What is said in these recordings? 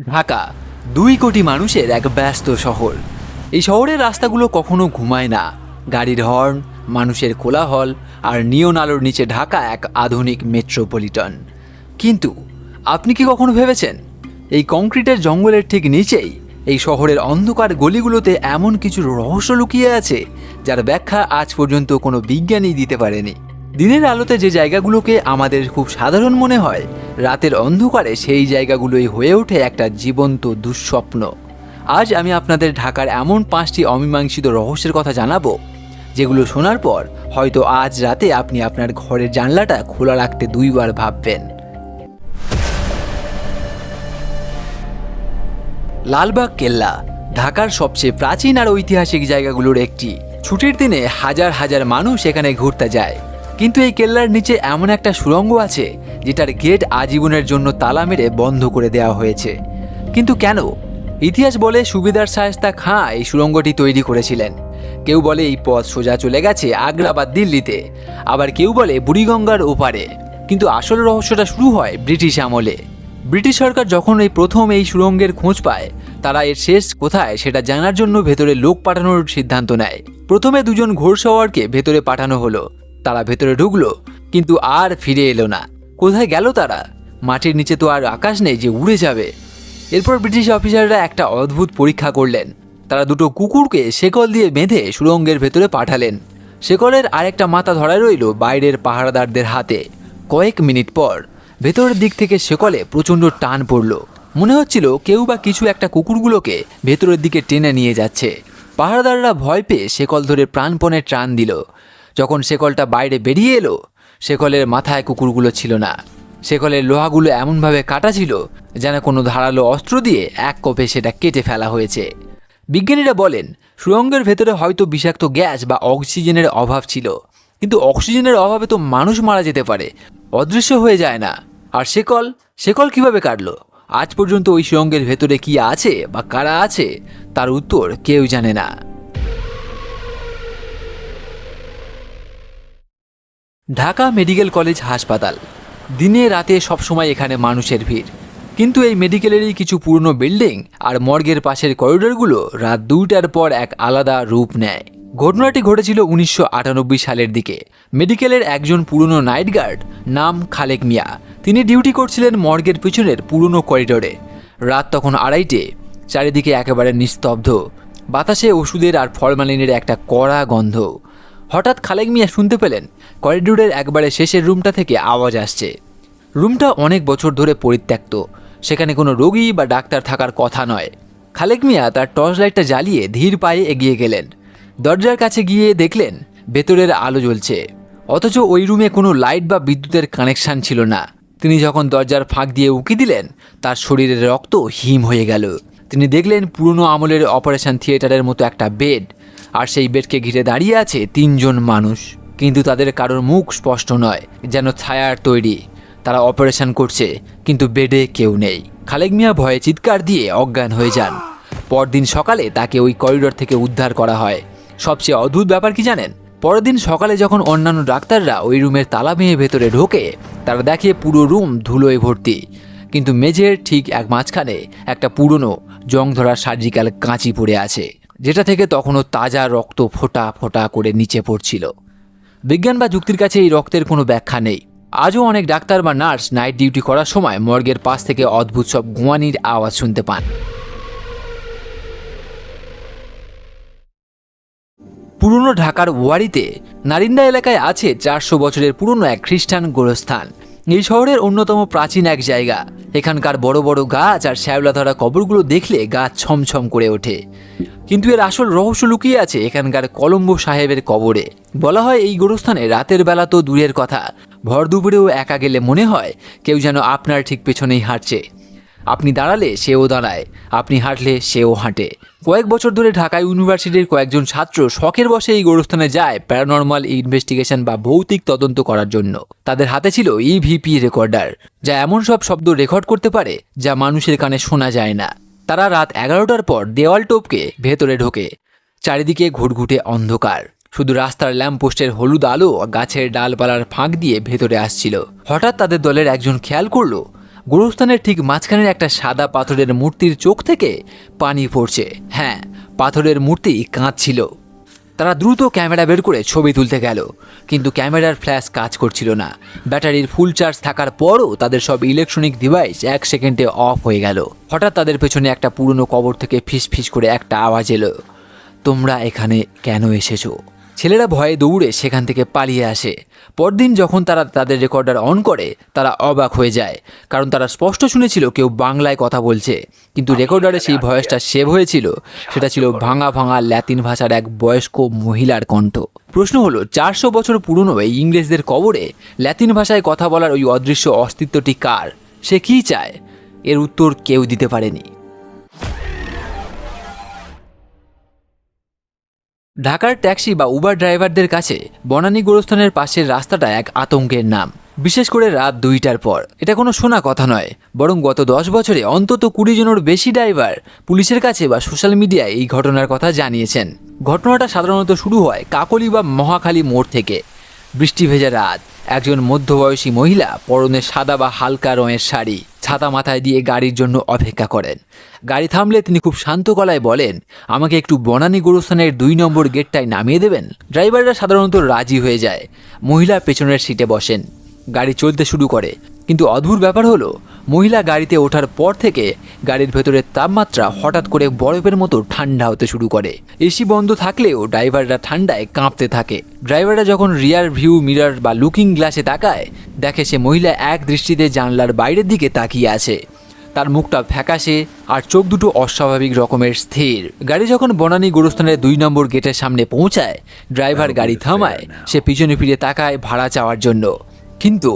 ঢাকা 2 কোটি মানুষের এক ব্যস্ত শহর। এই শহরের রাস্তাগুলো কখনো ঘুমায় না। গাড়ির হর্ন, মানুষের কোলাহল আর নিয়ন আলোর নিচে ঢাকা এক আধুনিক মেট্রোপলিটন। কিন্তু আপনি কি কখনো ভেবেছেন এই কংক্রিটের জঙ্গলের ঠিক নিচেই এই শহরের অন্ধকার গলিগুলোতে এমন কিছু রহস্য লুকিয়ে আছে যার ব্যাখ্যা আজ পর্যন্ত কোনো বিজ্ঞানী দিতে পারেনি। দিনের আলোতে যে জায়গাগুলোকে আমাদের খুব সাধারণ মনে হয়, রাতের অন্ধকারে সেই জায়গাগুলোই হয়ে ওঠে একটা জীবন্ত দুঃস্বপ্ন। আজ আমি আপনাদের ঢাকার এমন 5টি অমীমাংসিত রহস্যের কথা জানাবো, যেগুলো শোনার পর হয়তো আজ রাতে আপনি আপনার ঘরের জানলাটা খোলা রাখতে 2 বার ভাববেন। লালবাগ কেল্লা ঢাকার সবচেয়ে প্রাচীন আর ঐতিহাসিক জায়গাগুলোর একটি। ছুটির দিনে হাজার হাজার মানুষ এখানে ঘুরতে যায়, কিন্তু এই কেল্লার নিচে এমন একটা সুড়ঙ্গ আছে যেটার গেট আজীবনের জন্য তালা মেরে বন্ধ করে দেওয়া হয়েছে। কিন্তু কেন? ইতিহাস বলে সুবেদার শায়েস্তা খাঁ এই সুড়ঙ্গটি তৈরি করেছিলেন। কেউ বলে এই পথ সোজা চলে গেছে আগ্রা বা দিল্লিতে, আবার কেউ বলে বুড়িগঙ্গার ওপারে। কিন্তু আসল রহস্যটা শুরু হয় ব্রিটিশ আমলে। ব্রিটিশ সরকার যখন প্রথম এই সুড়ঙ্গের খোঁজ পায়, তারা এর শেষ কোথায় সেটা জানার জন্য ভেতরে লোক পাঠানোর সিদ্ধান্ত নেয়। প্রথমে 2 জন ঘোড়সওয়ারকে ভেতরে পাঠানো হলো। তারা ভেতরে ঢুকলো, কিন্তু আর ফিরে এলো না। কোথায় গেল তারা? মাটির নিচে তো আর আকাশ নেই যে উড়ে যাবে। এরপর ব্রিটিশ অফিসাররা একটা অদ্ভুত পরীক্ষা করলেন। তারা 2টো কুকুরকে শেকল দিয়ে বেঁধে সুড়ঙ্গের ভেতরে পাঠালেন। শেকলের আরেকটা মাথা ধরা রইল বাইরের পাহারাদারদের হাতে। কয়েক মিনিট পর ভেতরের দিক থেকে শেকলে প্রচণ্ড টান পড়ল। মনে হচ্ছিল কেউ বা কিছু একটা কুকুরগুলোকে ভেতরের দিকে টেনে নিয়ে যাচ্ছে। পাহারাদাররা ভয় পেয়ে শেকল ধরে প্রাণপণে টান দিল। যখন শেকলটা বাইরে বেরিয়ে এলো, শেকলের মাথায় কুকুরগুলো ছিল না। শেকলের লোহাগুলো এমনভাবে কাটা ছিল যেন কোনো ধারালো অস্ত্র দিয়ে এক কোপে সেটা কেটে ফেলা হয়েছে। বিজ্ঞানীরা বলেন সুড়ঙ্গের ভেতরে হয়তো বিষাক্ত গ্যাস বা অক্সিজেনের অভাব ছিল, কিন্তু অক্সিজেনের অভাবে তো মানুষ মারা যেতে পারে, অদৃশ্য হয়ে যায় না। আর শেকল কিভাবে কাটলো? আজ পর্যন্ত ওই সুড়ঙ্গের ভেতরে কি আছে বা কারা আছে, তার উত্তর কেউ জানে না। ঢাকা মেডিকেল কলেজ হাসপাতাল। দিনে রাতে সবসময় এখানে মানুষের ভিড়, কিন্তু এই মেডিকেলেরই কিছু পুরনো বিল্ডিং আর মর্গের পাশের করিডোরগুলো রাত 2টার পর এক আলাদা রূপ নেয়। ঘটনাটি ঘটেছিল 1998 সালের দিকে। মেডিকেলের একজন পুরনো নাইট গার্ড, নাম খালেক মিয়া, তিনি ডিউটি করছিলেন মর্গের পিছনের পুরনো করিডোরে। রাত তখন 2:30। চারিদিকে একেবারে নিস্তব্ধ, বাতাসে ওষুধের আর ফরমালিনের একটা কড়া গন্ধ। হঠাৎ খালেক মিয়া শুনতে পেলেন করিডোরের একবারে শেষের রুমটা থেকে আওয়াজ আসছে। রুমটা অনেক বছর ধরে পরিত্যক্ত, সেখানে কোনো রোগী বা ডাক্তার থাকার কথা নয়। খালেক মিয়া তার টর্চ লাইটটা জ্বালিয়ে ধীর পায়ে এগিয়ে গেলেন। দরজার কাছে গিয়ে দেখলেন ভেতরের আলো জ্বলছে, অথচ ওই রুমে কোনো লাইট বা বিদ্যুতের কানেকশন ছিল না। তিনি যখন দরজার ফাঁক দিয়ে উঁকি দিলেন, তার শরীরের রক্ত হিম হয়ে গেল। তিনি দেখলেন পুরনো আমলের অপারেশন থিয়েটারের মতো একটা বেড, আর সেই বেডকে ঘিরে দাঁড়িয়ে আছে 3 জন মানুষ। কিন্তু তাদের কারোর মুখ স্পষ্ট নয়, যেন ছায়ার তৈরি। তারা অপারেশন করছে, কিন্তু বেডে কেউ নেই। খালেক মিয়া ভয়ে চিৎকার দিয়ে অজ্ঞান হয়ে যান। পরদিন সকালে তাকে ওই করিডোর থেকে উদ্ধার করা হয়। সবচেয়ে অদ্ভুত ব্যাপার কি জানেন? পরের দিন সকালে যখন অন্যান্য ডাক্তাররা ওই রুমের তালা ভেঙে ভেতরে ঢোকে, তারা দেখে পুরো রুম ধুলোয় ভর্তি, কিন্তু মেঝের ঠিক এক মাঝখানে একটা পুরনো জং ধরা সার্জিক্যাল কাঁচি পড়ে আছে, যেটা থেকে তখনও তাজা রক্ত ফোঁটা ফোঁটা করে নিচে পড়ছিল। বিজ্ঞান বা যুক্তির কাছে এই রক্তের কোনো ব্যাখ্যা নেই। আজও অনেক ডাক্তার বা নার্স নাইট ডিউটি করার সময় মর্গের পাশ থেকে অদ্ভুত সব গোয়ানির আওয়াজ শুনতে পান। পুরনো ঢাকার ওয়ারিতে নারিন্দা এলাকায় আছে 400 বছরের পুরনো এক খ্রিস্টান গোরস্থান। এই শহরের অন্যতম প্রাচীন এক জায়গা। এখানকার বড় বড় গাছ আর শ্যাওলা ধরা কবরগুলো দেখলে গা ছমছম করে ওঠে। কিন্তু এর আসল রহস্য লুকিয়ে আছে এখানকার কলম্বো সাহেবের কবরে। বলা হয় এই গোরস্থানে রাতের বেলা তো দূরের কথা, ভর দুপুরেও একা গেলে মনে হয় কেউ যেন আপনার ঠিক পেছনেই হাঁটছে। আপনি দাঁড়ালে সেও দাঁড়ায়, আপনি হাঁটলে সেও হাঁটে। কয়েক বছর ধরে ঢাকা ইউনিভার্সিটির কয়েকজন ছাত্র শখের বসে এই গোরস্থানে যায় প্যারানর্মাল ইনভেস্টিগেশন বা ভৌতিক তদন্ত করার জন্য। তাদের হাতে ছিল ইভিপি রেকর্ডার, যা এমন সব শব্দ রেকর্ড করতে পারে যা মানুষের কানে শোনা যায় না। তারা রাত 11টার পর দেওয়াল টপকে ভেতরে ঢোকে। চারিদিকে ঘুটঘুটে অন্ধকার, শুধু রাস্তার ল্যাম্পপোস্টের হলুদ আলো গাছের ডালপালার ফাঁক দিয়ে ভেতরে আসছিল। হঠাৎ তাদের দলের একজন খেয়াল করলো গোরস্থানের ঠিক মাঝখানের একটা সাদা পাথরের মূর্তির চোখ থেকে পানি পড়ছে। হ্যাঁ, পাথরের মূর্তি কাঁদছিল। তারা দ্রুত ক্যামেরা বের করে ছবি তুলতে গেল, কিন্তু ক্যামেরার ফ্ল্যাশ কাজ করছিল না। ব্যাটারির ফুল চার্জ থাকার পরও তাদের সব ইলেকট্রনিক ডিভাইস 1 সেকেন্ডে অফ হয়ে গেল। হঠাৎ তাদের পেছনে একটা পুরনো কবর থেকে ফিস ফিস করে একটা আওয়াজ এলো, তোমরা এখানে কেন এসেছো? ছেলেরা ভয়ে দৌড়ে সেখান থেকে পালিয়ে আসে। পরদিন যখন তারা তাদের রেকর্ডার অন করে, তারা অবাক হয়ে যায়, কারণ তারা স্পষ্ট শুনেছিল কেউ বাংলায় কথা বলছে, কিন্তু রেকর্ডারে সেই ভয়েসটা সেভ হয়েছিল। সেটা ছিল ভাঙা ভাঙা ল্যাতিন ভাষার এক বয়স্ক মহিলার কণ্ঠ। প্রশ্ন হলো, 400 বছর পুরনো এই ইংরেজদের কবরে ল্যাতিন ভাষায় কথা বলার ওই অদৃশ্য অস্তিত্বটি কার? সে কী চায়? এর উত্তর কেউ দিতে পারেনি। ঢাকার ট্যাক্সি বা উবার ড্রাইভারদের কাছে বনানী গোরস্থানের পাশের রাস্তাটা এক আতঙ্কের নাম, বিশেষ করে রাত 2টার পর। এটা কোনো শোনা কথা নয়, বরং গত 10 বছরে অন্তত 20 জনের বেশি ড্রাইভার পুলিশের কাছে বা সোশ্যাল মিডিয়ায় এই ঘটনার কথা জানিয়েছেন। ঘটনাটা সাধারণত শুরু হয় কাকলী বা মহাখালী মোড় থেকে। বৃষ্টি ভেজা রাত, একজন মধ্যবয়সী মহিলা পরনে সাদা বা হালকা রঙের শাড়ি, ছাতা মাথায় দিয়ে গাড়ির জন্য অপেক্ষা করেন। গাড়ি থামলে তিনি খুব শান্ত গলায় বলেন, আমাকে একটু বনানী গোরস্থানের 2 নম্বর গেটটায় নামিয়ে দেবেন। ড্রাইভাররা সাধারণত রাজি হয়ে যায়। মহিলা পেছনের সিটে বসেন, গাড়ি চলতে শুরু করে। কিন্তু অদ্ভুত ব্যাপার হলো, মহিলা গাড়িতে ওঠার পর থেকে গাড়ির ভেতরের তাপমাত্রা হঠাৎ করে বরফের মতো ঠান্ডা হতে শুরু করে। এসি বন্ধ থাকলেও ড্রাইভাররা ঠান্ডায় কাঁপতে থাকে। ড্রাইভাররা যখন রিয়ার ভিউ মিরর বা লুকিং গ্লাসে তাকায়, দেখে সে মহিলা এক দৃষ্টিতে জানলার বাইরের দিকে তাকিয়ে আছে। তার মুখটা ফ্যাকাশে আর চোখ দুটো অস্বাভাবিক রকমের স্থির। গাড়ি যখন বনানী গোরস্থানের 2 নম্বর গেটের সামনে পৌঁছায়, ড্রাইভার গাড়ি থামায়। সে পিছনে ফিরে তাকায় ভাড়া চাওয়ার জন্য, কিন্তু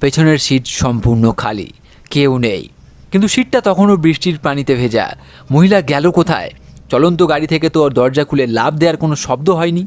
পেছনের সিট সম্পূর্ণ খালি, কেউ নেই। কিন্তু সিটটা তখনও বৃষ্টির পানিতে ভেজা। মহিলা গেল কোথায়? চলন্ত গাড়ি থেকে তো ওর দরজা খুলে লাফ দেওয়ার কোনো শব্দ হয়নি।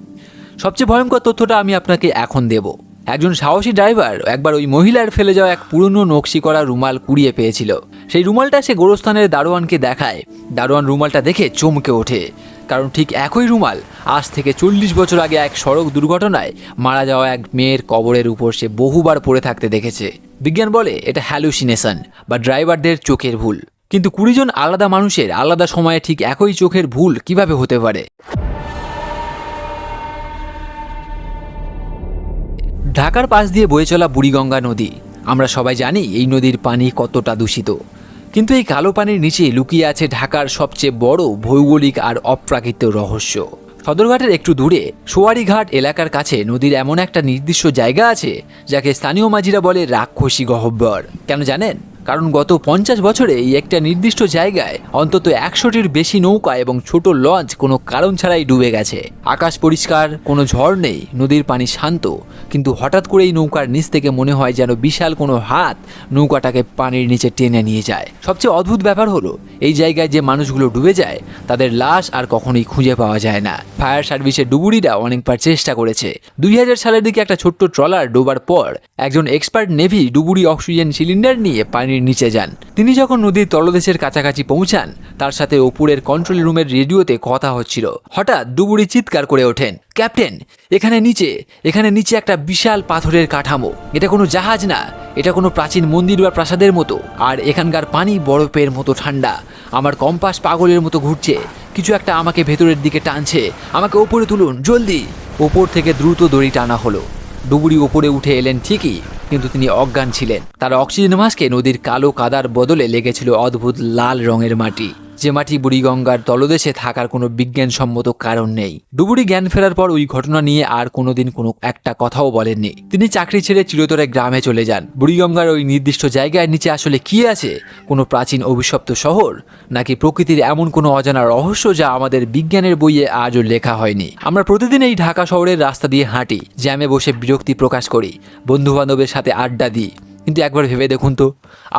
সবচেয়ে ভয়ঙ্কর তথ্যটা আমি আপনাকে এখন দেব। একজন সাহসী ড্রাইভার একবার ওই মহিলার ফেলে যাওয়া এক পুরনো নকশি করা রুমাল কুড়িয়ে পেয়েছিল। সেই রুমালটা সে গোরস্থানের দারোয়ানকে দেখায়। দারোয়ান রুমালটা দেখে চমকে ওঠে, কারণ ঠিক একই রুমাল আজ থেকে 40 বছর আগে এক সড়ক দুর্ঘটনায় মারা যাওয়া এক মেয়ের কবরের উপর সে বহুবার পড়ে থাকতে দেখেছে। বিজ্ঞান বলে এটা হ্যালুসিনেশন বা ড্রাইভারদের চোখের ভুল। কিন্তু 20 জন আলাদা মানুষের আলাদা সময়ে ঠিক একই চোখের ভুল কিভাবে হতে পারে? ঢাকার পাশ দিয়ে বয়ে চলা বুড়িগঙ্গা নদী। আমরা সবাই জানি এই নদীর পানি কতটা দূষিত, কিন্তু এই কালো পানির নিচে লুকিয়ে আছে ঢাকার সবচেয়ে বড় ভৌগোলিক আর অপ্রাকৃত রহস্য। সদরঘাটের একটু দূরে সোয়ারিঘাট এলাকার কাছে নদীর এমন একটা নির্দিষ্ট জায়গা আছে যাকে স্থানীয় মাঝিরা বলে রাক্ষসী গহ্বর। কেন জানেন? কারণ গত 50 বছরে এই একটা নির্দিষ্ট জায়গায় অন্তত 100টির বেশি নৌকা এবং ছোট লঞ্চ কোনো কারণ ছাড়াই ডুবে গেছে। আকাশ পরিষ্কার, কোনো ঝড় নেই, নদীর পানি শান্ত, কিন্তু হঠাৎ করে এই নৌকার নিচ থেকে মনে হয় যেন বিশাল কোনো হাত নৌকাটাকে পানির নিচে টেনে নিয়ে যায়। সবচেয়ে অদ্ভুত ব্যাপার হলো, এই জায়গায় যে মানুষগুলো ডুবে যায় তাদের লাশ আর কখনোই খুঁজে পাওয়া যায় না। ফায়ার সার্ভিসের ডুবুরিরা অনেকবার চেষ্টা করেছে। 2000 সালের দিকে একটা ছোট্ট ট্রলার ডোবার পর একজন এক্সপার্ট নেভি ডুবুরি অক্সিজেন সিলিন্ডার নিয়ে পানির নিচে যান। তিনি যখন নদীর তলদেশের কাছাকাছি পৌঁছান, তার সাথে ওপরের কন্ট্রোল রুমের রেডিওতে কথা হচ্ছিল। হঠাৎ ডুবুরি চিৎকার করে ওঠেন, ক্যাপ্টেন, এখানে নিচে একটা বিশাল পাথরের কাঠামো। এটা কোনো জাহাজ না, এটা কোনো প্রাচীন মন্দির বা প্রাসাদের মতো। আর এখানকার পানি বরফের মতো ঠান্ডা। আমার কম্পাস পাগলের মতো ঘুরছে, কিছু একটা আমাকে ভেতরের দিকে টানছে। আমাকে ওপরে তুলুন, জলদি। ওপর থেকে দ্রুত দড়ি টানা হলো। ডুবুরি ওপরে উঠে এলেন ঠিকই, কিন্তু তিনি অজ্ঞান ছিলেন। তার অক্সিজেন মাস্কে নদীর কালো কাদার বদলে লেগেছিল অদ্ভুত লাল রঙের মাটি, যে মাটি বুড়িগঙ্গার তলদেশে থাকার কোনো বিজ্ঞানসম্মত কারণ নেই। ডুবুরি জ্ঞান ফেরার পর ওই ঘটনা নিয়ে আর কোনোদিন কোনো একটা কথাও বলেননি। তিনি চাকরি ছেড়ে চিরতরে গ্রামে চলে যান। বুড়িগঙ্গার ওই নির্দিষ্ট জায়গায় নিচে আসলে কি আছে? কোনো প্রাচীন অভিশপ্ত শহর, নাকি প্রকৃতির এমন কোনো অজানা রহস্য যা আমাদের বিজ্ঞানের বইয়ে আজও লেখা হয়নি? আমরা প্রতিদিন এই ঢাকা শহরের রাস্তা দিয়ে হাঁটি, জ্যামে বসে বিরক্তি প্রকাশ করি, বন্ধুবান্ধবের সাথে আড্ডা দিই, কিন্তু একবার ভেবে দেখুন তো,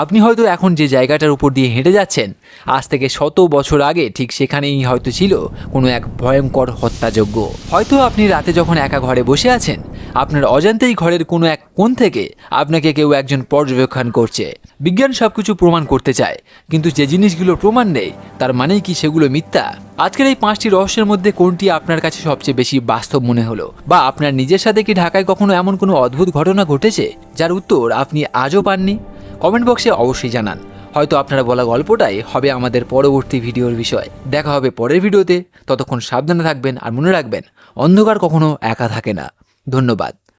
আপনি হয়তো এখন যে জায়গাটার উপর দিয়ে হেঁটে যাচ্ছেন, আজ থেকে 100 বছর আগে ঠিক সেখানেই হয়তো ছিল কোনো এক ভয়ঙ্কর হত্যাযজ্ঞ। হয়তো আপনি রাতে যখন একা ঘরে বসে আছেন, আপনার অজান্তেই ঘরের কোনো এক কোণ থেকে আপনাকে কেউ একজন পর্যবেক্ষণ করছে। বিজ্ঞান সবকিছু প্রমাণ করতে চায়, কিন্তু যে জিনিসগুলো প্রমাণ নেই তার মানেই কি সেগুলো মিথ্যা? আজকের এই 5টি রহস্যের মধ্যে কোনটি আপনার কাছে সবচেয়ে বেশি বাস্তব মনে হলো? বা আপনার নিজের সাথে কি ঢাকায় কখনো এমন কোনো অদ্ভুত ঘটনা ঘটেছে যার উত্তর আপনি আজও পাননি? কমেন্ট বক্সে অবশ্যই জানান। হয়তো আপনারা বলা গল্পটাই হবে আমাদের পরবর্তী ভিডিওর বিষয়। দেখা হবে পরের ভিডিওতে। ততক্ষণ সাবধানে থাকবেন আর মনে রাখবেন, অন্ধকার কখনো একা থাকে না। ধন্যবাদ।